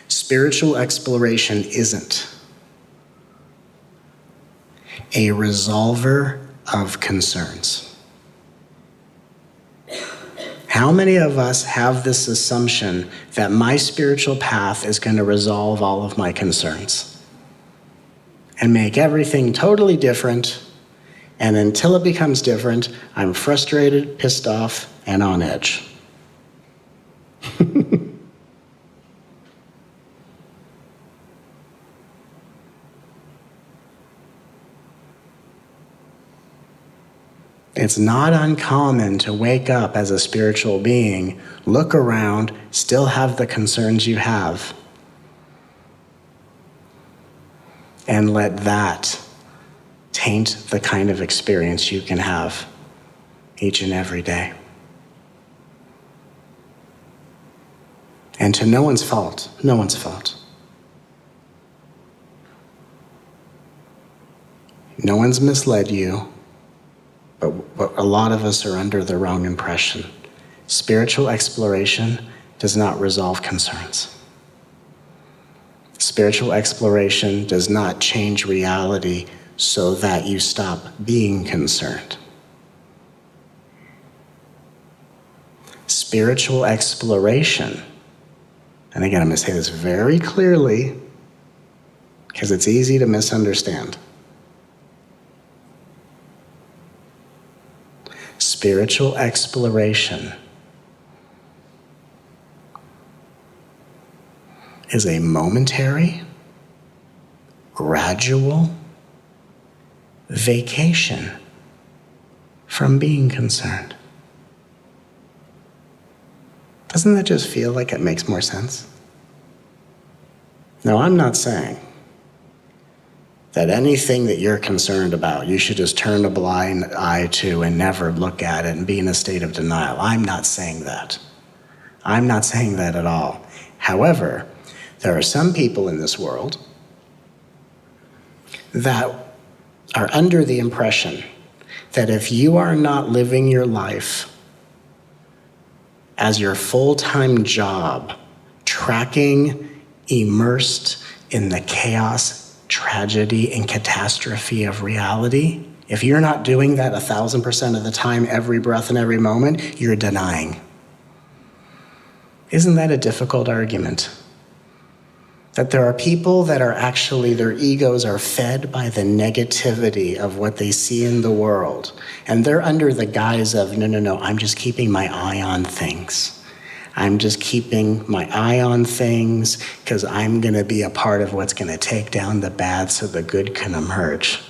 Spiritual exploration isn't a resolver of concerns. How many of us have this assumption that my spiritual path is going to resolve all of my concerns and make everything totally different, and until it becomes different, I'm frustrated, pissed off, and on edge? It's not uncommon to wake up as a spiritual being, look around, still have the concerns you have, and let that taint the kind of experience you can have each and every day. And to no one's fault, no one's fault. No one's misled you. But a lot of us are under the wrong impression. Spiritual exploration does not resolve concerns. Spiritual exploration does not change reality so that you stop being concerned. Spiritual exploration, and again, I'm going to say this very clearly because it's easy to misunderstand. Spiritual exploration is a momentary, gradual vacation from being concerned. Doesn't that just feel like it makes more sense? Now, I'm not saying that anything that you're concerned about, you should just turn a blind eye to and never look at it and be in a state of denial. I'm not saying that. I'm not saying that at all. However, there are some people in this world that are under the impression that if you are not living your life as your full-time job, tracking, immersed in the chaos, tragedy, and catastrophe of reality, if you're not doing that 1,000% of the time, every breath and every moment, you're denying. Isn't that a difficult argument? That there are people that are actually, their egos are fed by the negativity of what they see in the world. And they're under the guise of, no, I'm just keeping my eye on things. I'm just keeping my eye on things because I'm going to be a part of what's going to take down the bad so the good can emerge.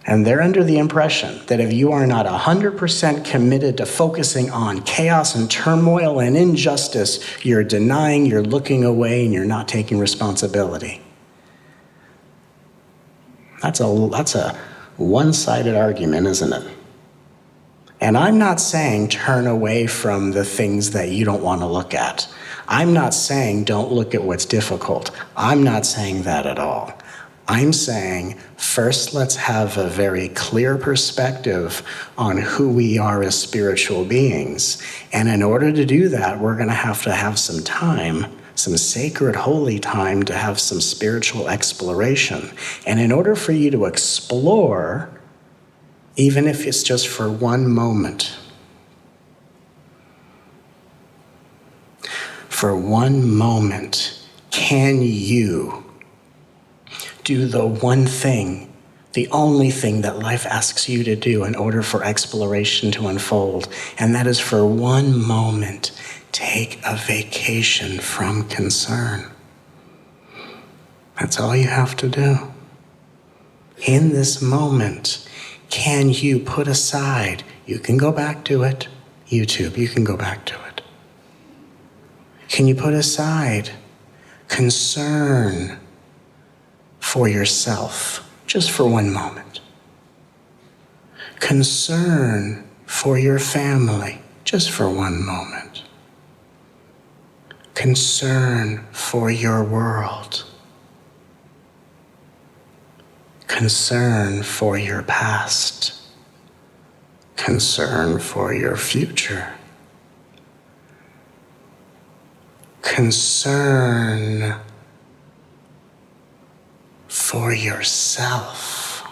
And they're under the impression that if you are not 100% committed to focusing on chaos and turmoil and injustice, you're denying, you're looking away, and you're not taking responsibility. That's a one-sided argument, isn't it? And I'm not saying turn away from the things that you don't want to look at. I'm not saying don't look at what's difficult. I'm not saying that at all. I'm saying first let's have a very clear perspective on who we are as spiritual beings. And in order to do that, we're going to have some time, some sacred holy time to have some spiritual exploration. And in order for you to explore, even if it's just for one moment, can you do the one thing, the only thing that life asks you to do in order for exploration to unfold? And that is, for one moment, take a vacation from concern. That's all you have to do. In this moment, can you put aside, you can go back to it, YouTube, you can go back to it. Can you put aside concern for yourself, just for one moment? Concern for your family, just for one moment. Concern for your world. Concern for your past. Concern for your future. concern for yourself.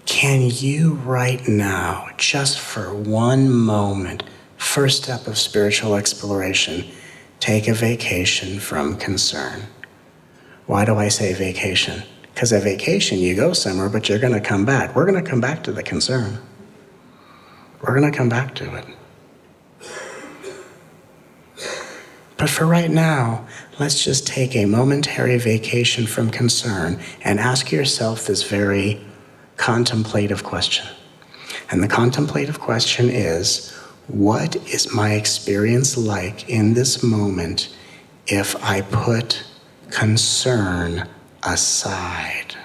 Can you right now, just for one moment, first step of spiritual exploration, take a vacation from concern? Why do I say vacation? Because at vacation you go somewhere, but you're going to come back. We're going to come back to the concern. We're going to come back to it. But for right now, let's just take a momentary vacation from concern and ask yourself this very contemplative question. And the contemplative question is, what is my experience like in this moment if I put concern aside?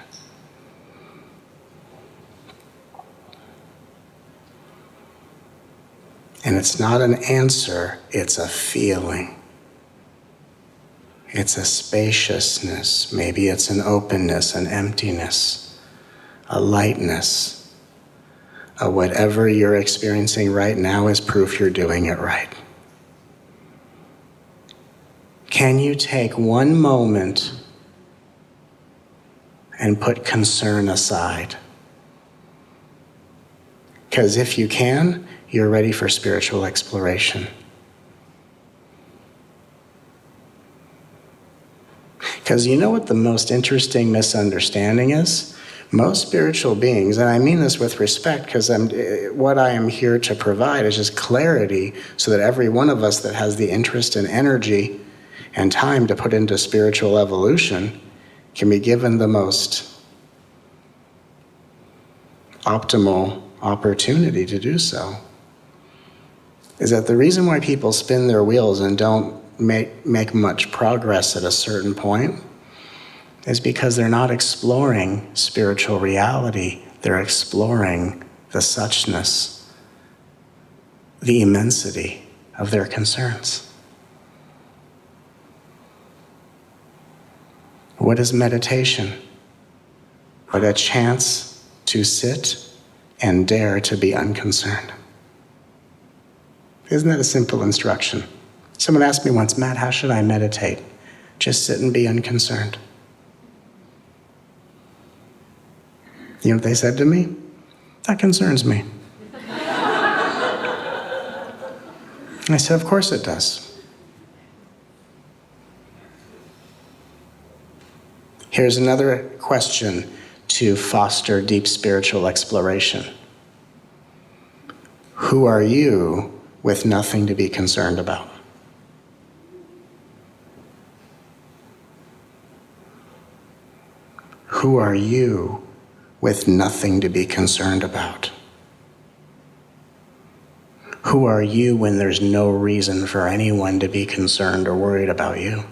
And it's not an answer, it's a feeling. It's a spaciousness, maybe it's an openness, an emptiness, a lightness. Whatever you're experiencing right now is proof you're doing it right. Can you take one moment and put concern aside? Because if you can, you're ready for spiritual exploration. Because you know what the most interesting misunderstanding is? Most spiritual beings, and I mean this with respect because what I am here to provide is just clarity so that every one of us that has the interest and energy and time to put into spiritual evolution can be given the most optimal opportunity to do so. Is that the reason why people spin their wheels and don't make much progress at a certain point is because they're not exploring spiritual reality. They're exploring the suchness, the immensity of their concerns. What is meditation? But a chance to sit and dare to be unconcerned. Isn't that a simple instruction? Someone asked me once, Matt, how should I meditate? Just sit and be unconcerned. You know what they said to me? That concerns me. I said, of course it does. Here's another question to foster deep spiritual exploration. Who are you with nothing to be concerned about? Who are you with nothing to be concerned about? Who are you when there's no reason for anyone to be concerned or worried about you?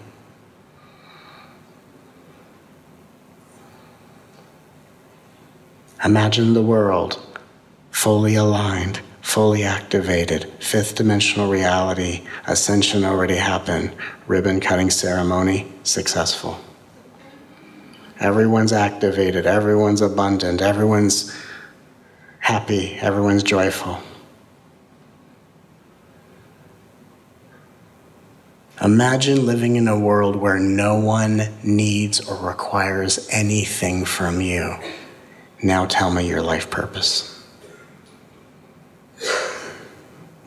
Imagine the world fully aligned, fully activated, fifth dimensional reality, ascension already happened, ribbon cutting ceremony, successful. Everyone's activated, everyone's abundant, everyone's happy, everyone's joyful. Imagine living in a world where no one needs or requires anything from you. Now tell me your life purpose.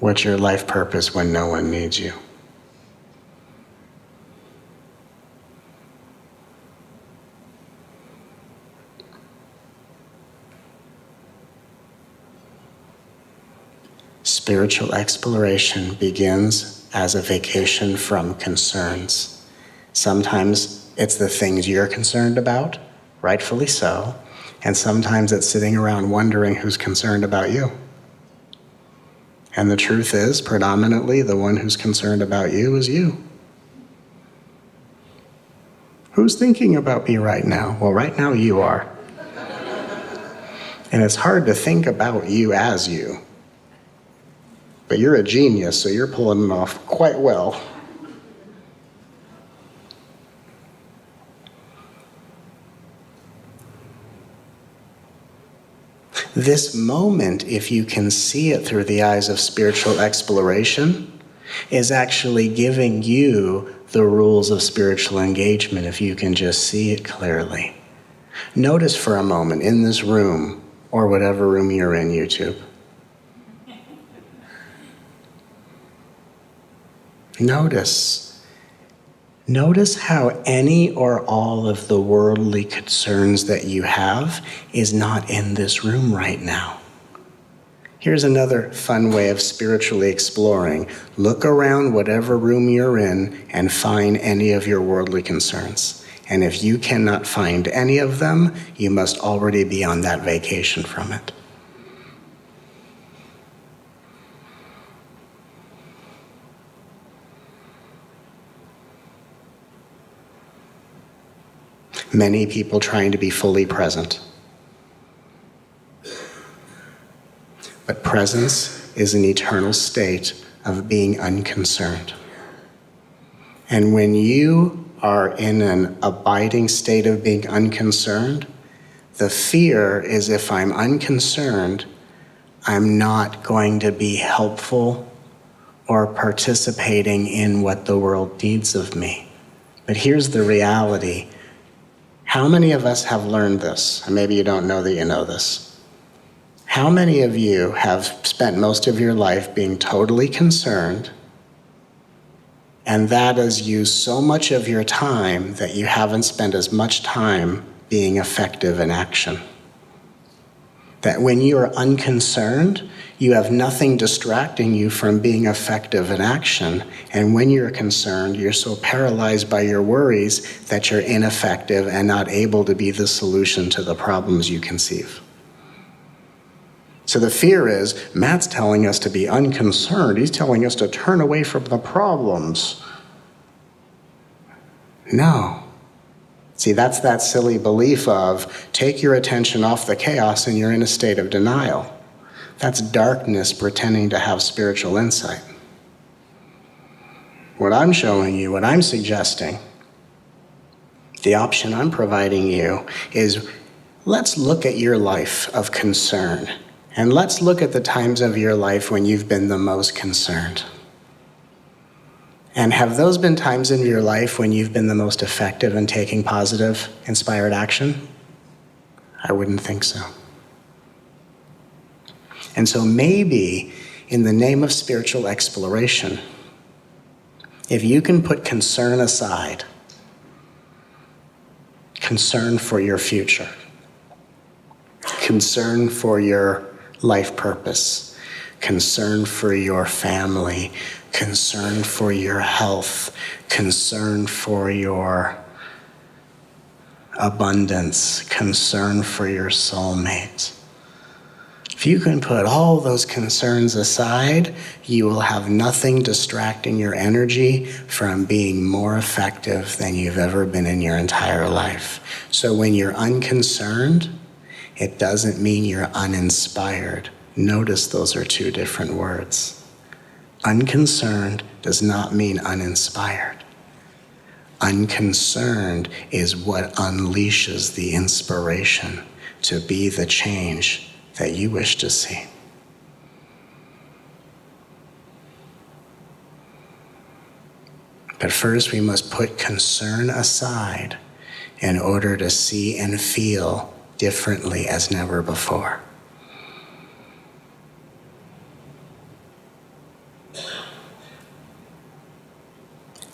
What's your life purpose when no one needs you? Spiritual exploration begins as a vacation from concerns. Sometimes it's the things you're concerned about, rightfully so, and sometimes it's sitting around wondering who's concerned about you. And the truth is, predominantly, the one who's concerned about you is you. Who's thinking about me right now? Well, right now you are. And it's hard to think about you as you. But you're a genius, so you're pulling it off quite well. This moment, if you can see it through the eyes of spiritual exploration, is actually giving you the rules of spiritual engagement if you can just see it clearly. Notice for a moment in this room, or whatever room you're in, YouTube. Notice how any or all of the worldly concerns that you have is not in this room right now. Here's another fun way of spiritually exploring. Look around whatever room you're in and find any of your worldly concerns. And if you cannot find any of them, you must already be on that vacation from it. Many people trying to be fully present. But presence is an eternal state of being unconcerned. And when you are in an abiding state of being unconcerned, the fear is if I'm unconcerned, I'm not going to be helpful or participating in what the world needs of me. But here's the reality. How many of us have learned this? And maybe you don't know that you know this. How many of you have spent most of your life being totally concerned, and that has used so much of your time that you haven't spent as much time being effective in action? That when you are unconcerned, you have nothing distracting you from being effective in action. And when you're concerned, you're so paralyzed by your worries that you're ineffective and not able to be the solution to the problems you conceive. So the fear is, Matt's telling us to be unconcerned. He's telling us to turn away from the problems. No. See, that's that silly belief of take your attention off the chaos and you're in a state of denial. That's darkness pretending to have spiritual insight. What I'm showing you, what I'm suggesting, the option I'm providing you is let's look at your life of concern. And let's look at the times of your life when you've been the most concerned. And have those been times in your life when you've been the most effective in taking positive, inspired action? I wouldn't think so. And so maybe in the name of spiritual exploration, if you can put concern aside, concern for your future, concern for your life purpose, concern for your family, concern for your health, concern for your abundance, concern for your soulmate. If you can put all those concerns aside, you will have nothing distracting your energy from being more effective than you've ever been in your entire life. So when you're unconcerned, it doesn't mean you're uninspired. Notice those are two different words. Unconcerned does not mean uninspired. Unconcerned is what unleashes the inspiration to be the change that you wish to see. But first, we must put concern aside in order to see and feel differently as never before.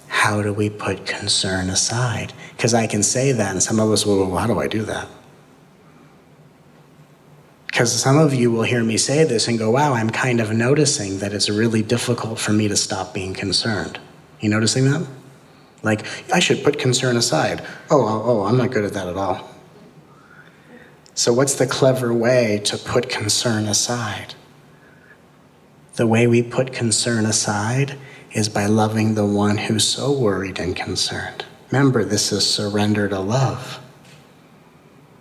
How do we put concern aside? Because I can say that, and some of us will go, well, how do I do that? Because some of you will hear me say this and go, wow, I'm kind of noticing that it's really difficult for me to stop being concerned. You noticing that? Like, I should put concern aside. Oh, I'm not good at that at all. So what's the clever way to put concern aside? The way we put concern aside is by loving the one who's so worried and concerned. Remember, this is surrender to love.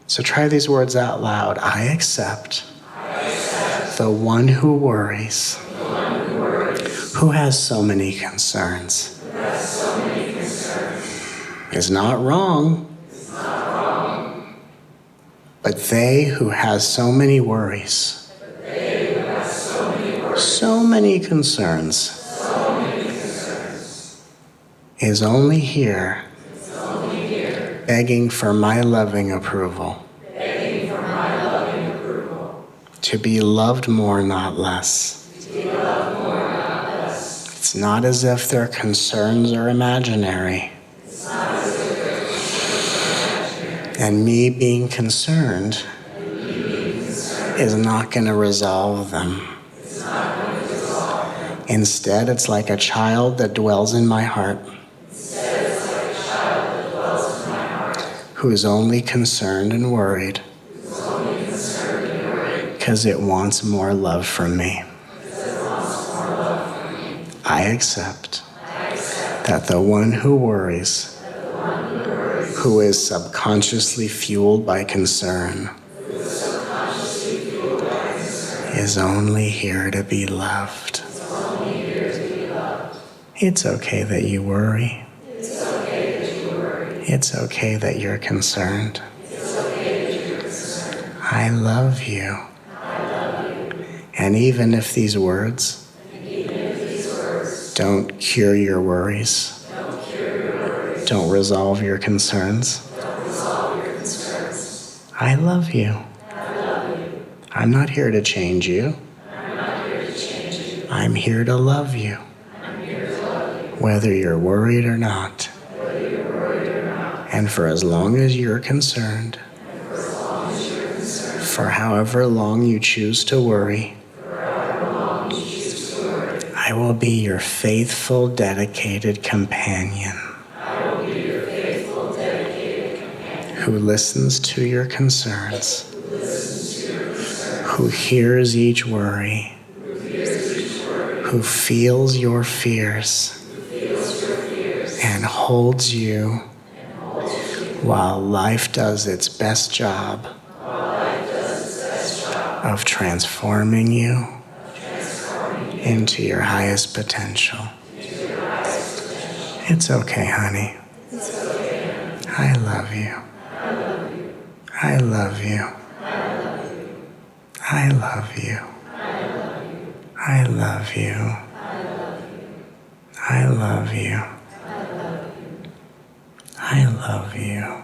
So try these words out loud. I accept the one who worries, who has so many concerns. Is not wrong. But they who has so many worries, so many concerns, is only here begging for my loving approval. To be loved more, not less. It's not as if their concerns are imaginary. And me being concerned is not going to resolve them. Instead, it's like a child that dwells in my heart, who is only concerned and worried because it wants more love from me. I accept that the one who worries, who is subconsciously fueled by concern, is only here to be loved. It's okay that you worry. It's okay that you're concerned. I love you. And even if these words don't cure your worries, don't resolve your concerns, I love you. I'm not here to change you. I'm here to love you. Whether you're worried or not. And for as long as you're concerned, for however long you choose to worry, I will be your faithful, dedicated companion who listens to your concerns, who hears each worry, who feels your fears, and holds you while life does its best job of transforming you into your highest potential. It's okay, honey. I love you. I love you. I love you. I love you. I love you. I love you.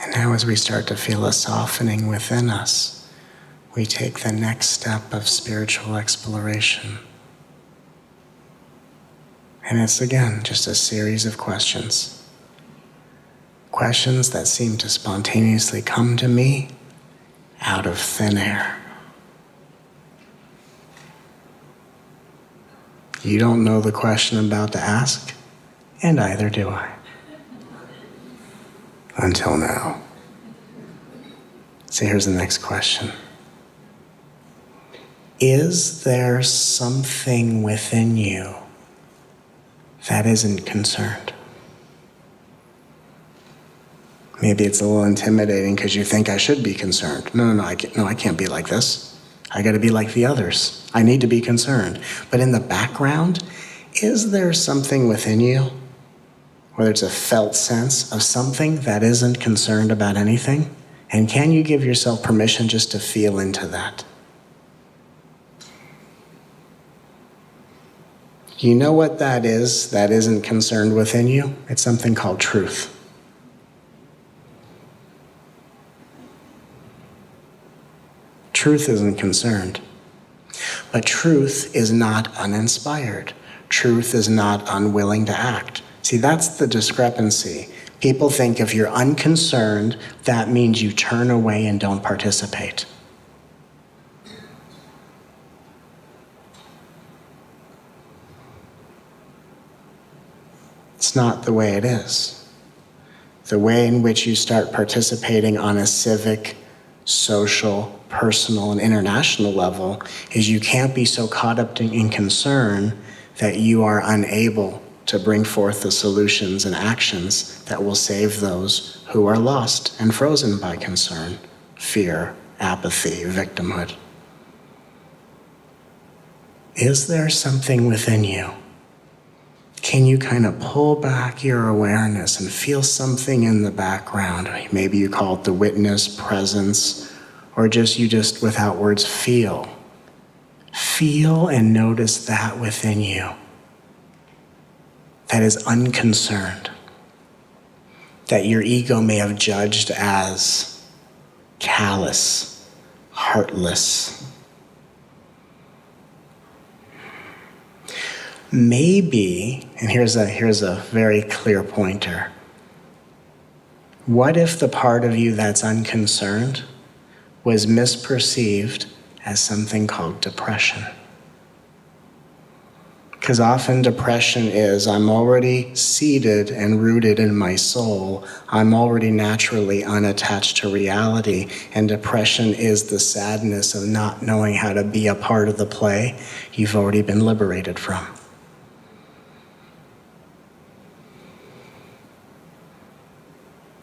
And now as we start to feel a softening within us, we take the next step of spiritual exploration. And it's again just a series of questions. Questions that seem to spontaneously come to me out of thin air. You don't know the question I'm about to ask, and either do I. Until now. So here's the next question. Is there something within you that isn't concerned? Maybe it's a little intimidating because you think I should be concerned. No, I can't be like this. I got to be like the others. I need to be concerned. But in the background, is there something within you, whether it's a felt sense of something that isn't concerned about anything? And can you give yourself permission just to feel into that? You know what that is that isn't concerned within you? It's something called truth. Truth isn't concerned. But truth is not uninspired. Truth is not unwilling to act. See, that's the discrepancy. People think if you're unconcerned, that means you turn away and don't participate. It's not the way it is. The way in which you start participating on a civic, social, personal, and international level is you can't be so caught up in concern that you are unable to bring forth the solutions and actions that will save those who are lost and frozen by concern, fear, apathy, victimhood. Is there something within you? Can you kind of pull back your awareness and feel something in the background? Maybe you call it the witness, presence, Or you just without words feel. Feel and notice that within you that is unconcerned, that your ego may have judged as callous, heartless. Maybe, and here's a very clear pointer. What if the part of you that's unconcerned was misperceived as something called depression? Because often depression is, I'm already seated and rooted in my soul. I'm already naturally unattached to reality. And depression is the sadness of not knowing how to be a part of the play you've already been liberated from.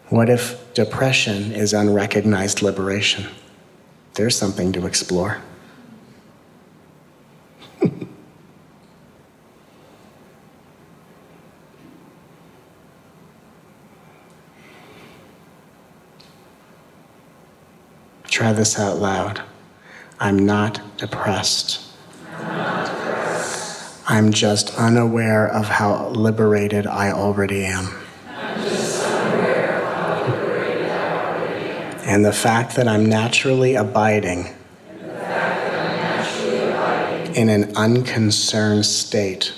What if depression is unrecognized liberation? There's something to explore. Try this out loud. I'm not depressed. I'm just unaware of how liberated I already am. And the fact that I'm naturally abiding in an unconcerned state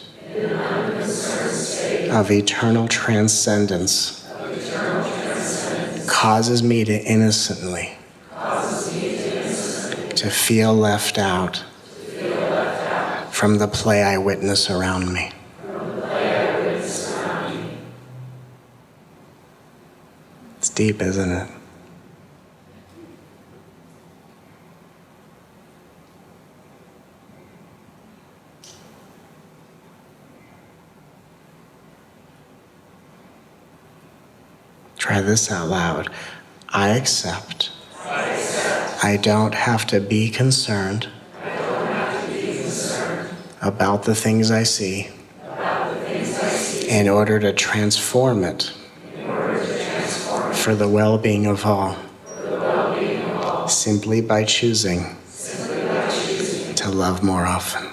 of eternal transcendence causes me to innocently to feel left out from the play I witness around me. It's deep, isn't it? Try this out loud. I accept. I don't have to be concerned about the things I see in order to transform it for the well-being of all, simply by choosing to love more often.